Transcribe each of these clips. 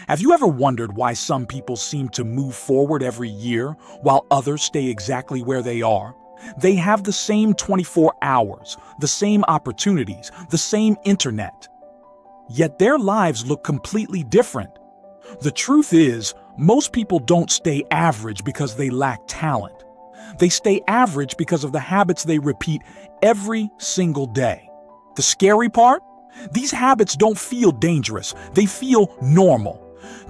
Have you ever wondered why some people seem to move forward every year while others stay exactly where they are? They have the same 24 hours, the same opportunities, the same internet. Yet their lives look completely different. The truth is, most people don't stay average because they lack talent. They stay average because of the habits they repeat every single day. The scary part? These habits don't feel dangerous. They feel normal.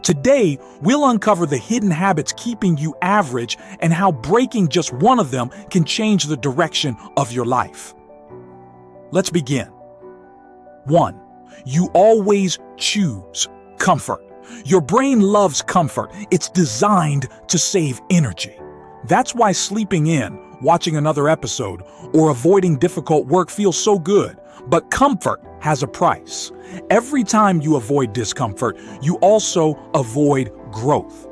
Today, we'll uncover the hidden habits keeping you average and how breaking just one of them can change the direction of your life. Let's begin. 1. You always choose comfort. Your brain loves comfort. It's designed to save energy. That's why sleeping in, watching another episode, or avoiding difficult work feels so good. But comfort has a price. Every time you avoid discomfort, you also avoid growth.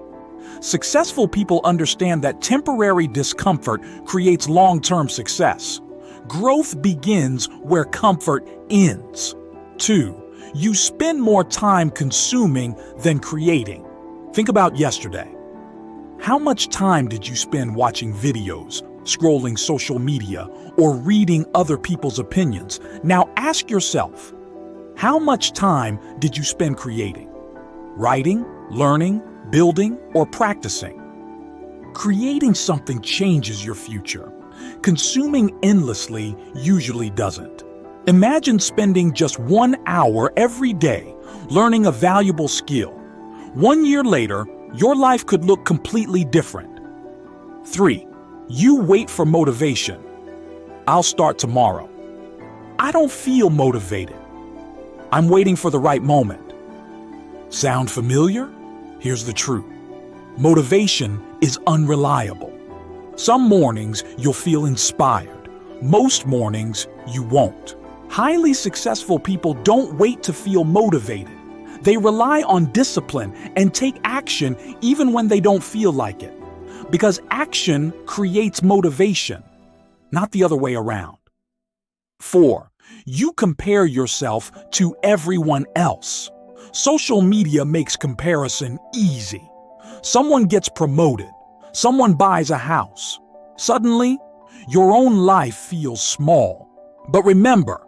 Successful people understand that temporary discomfort creates long-term success. Growth begins where comfort ends. 2. You spend more time consuming than creating. Think about yesterday. How much time did you spend watching videos, scrolling social media, or reading other people's opinions? Now ask yourself, how much time did you spend creating? Writing, learning, building, or practicing? Creating something changes your future. Consuming endlessly usually doesn't. Imagine spending just 1 hour every day learning a valuable skill. 1 year later, your life could look completely different. 3. You wait for motivation. I'll start tomorrow. I don't feel motivated. I'm waiting for the right moment. Sound familiar? Here's the truth. Motivation is unreliable. Some mornings you'll feel inspired. Most mornings you won't. Highly successful people don't wait to feel motivated. They rely on discipline and take action even when they don't feel like it. Because action creates motivation, not the other way around. 4. You compare yourself to everyone else. Social media makes comparison easy. Someone gets promoted. Someone buys a house. Suddenly, your own life feels small. But remember,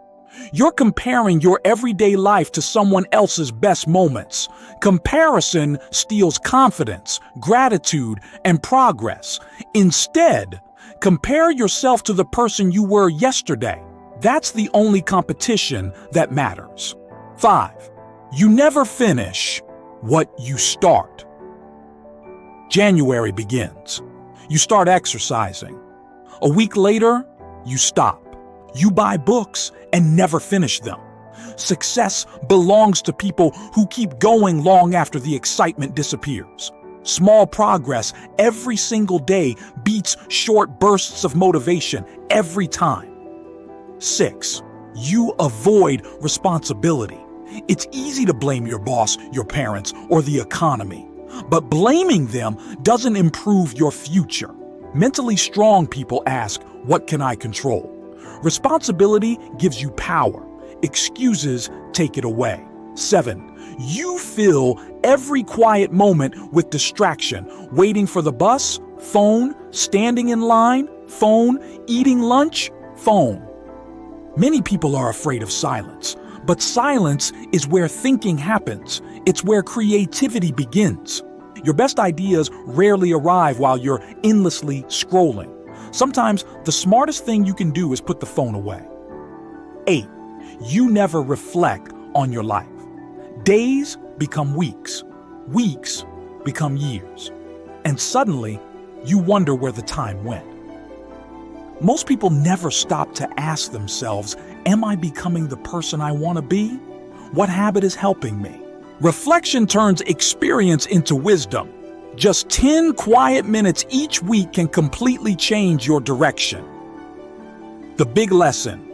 you're comparing your everyday life to someone else's best moments. Comparison steals confidence, gratitude, and progress. Instead, compare yourself to the person you were yesterday. That's the only competition that matters. 5. You never finish what you start. January begins. You start exercising. A week later, you stop. You buy books and never finish them. Success belongs to people who keep going long after the excitement disappears. Small progress every single day beats short bursts of motivation every time. 6. You avoid responsibility. It's easy to blame your boss, your parents, or the economy. But blaming them doesn't improve your future. Mentally strong people ask, what can I control? Responsibility gives you power. Excuses take it away. 7. You fill every quiet moment with distraction. Waiting for the bus, phone, standing in line, phone, eating lunch, phone. Many people are afraid of silence, but silence is where thinking happens. It's where creativity begins. Your best ideas rarely arrive while you're endlessly scrolling. Sometimes the smartest thing you can do is put the phone away. 8. You never reflect on your life. Days become weeks. Weeks become years. And suddenly, you wonder where the time went. Most people never stop to ask themselves, am I becoming the person I want to be? What habit is helping me? Reflection turns experience into wisdom. Just 10 quiet minutes each week can completely change your direction. The big lesson.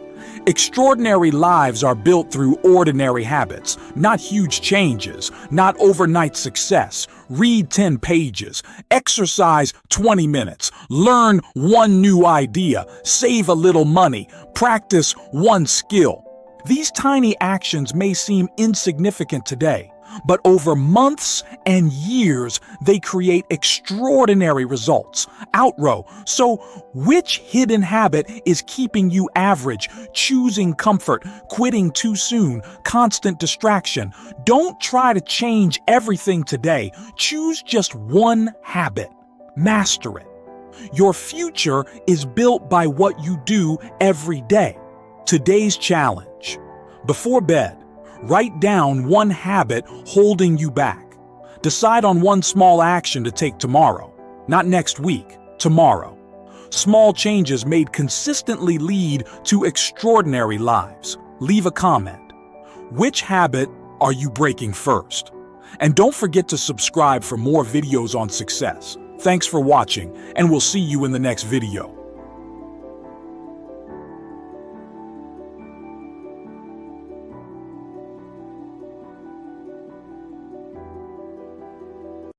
Extraordinary lives are built through ordinary habits, not huge changes, not overnight success. Read 10 pages, exercise 20 minutes, learn one new idea, save a little money, practice one skill. These tiny actions may seem insignificant today, But over months and years, they create extraordinary results. Outrow. So, which hidden habit is keeping you average, choosing comfort, quitting too soon, constant distraction? Don't try to change everything today. Choose just one habit. Master it. Your future is built by what you do every day. Today's challenge. Before bed, write down one habit holding you back. Decide on one small action to take tomorrow, not next week, tomorrow. Small changes made consistently lead to extraordinary lives. Leave a comment. Which habit are you breaking first? And don't forget to subscribe for more videos on success. Thanks for watching, and we'll see you in the next video.